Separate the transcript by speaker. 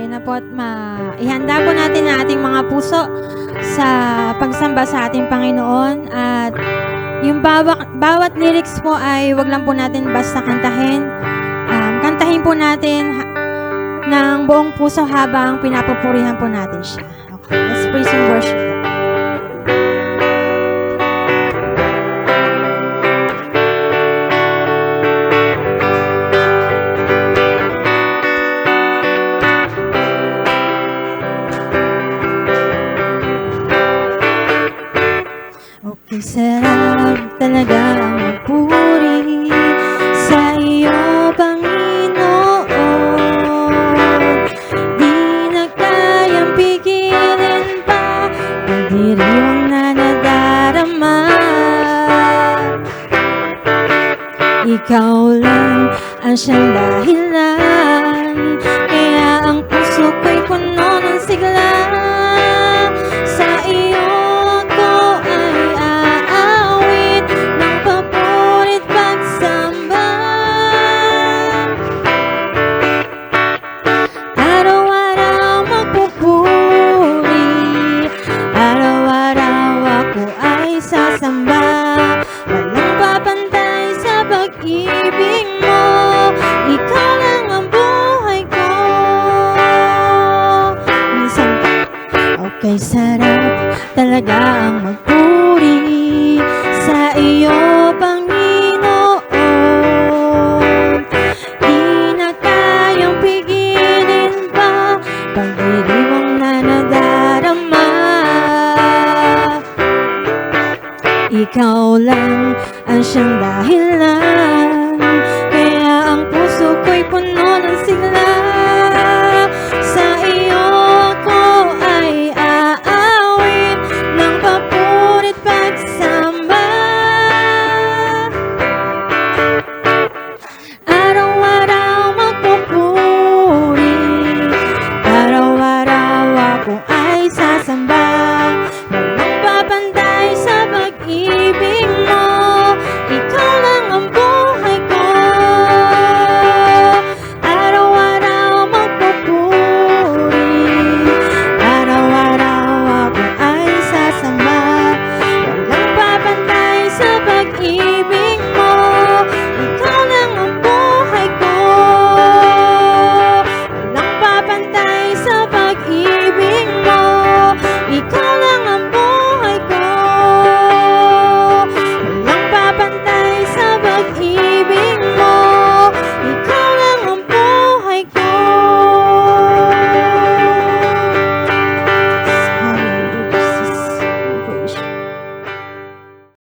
Speaker 1: tayo na po at ihanda po natin ang ating mga puso sa pagsamba sa ating Panginoon. At yung bawat lyrics po ay wag lang po natin basta kantahin. Kantahin po natin ng buong puso habang pinapupurihan po natin siya. Okay, let's praise and worship. Okay, sarap talaga ang magpuri sa iyo, Panginoon. Di na kayang pigilan pa ang diriwang na nadarama. Ikaw lang ang siyang dahilan, kaya ang puso ko'y puno ng sigla. Sa iyo sasamba, walang papantay sa pag-ibig mo. Ikaw lang ang buhay ko. Minsan okay, sarap talaga ang magpuri sa iyo, Panginoon. Di na kayang pigilin pa pag-diriwang na nadarama. Ikaw lang ang siyang dahilan,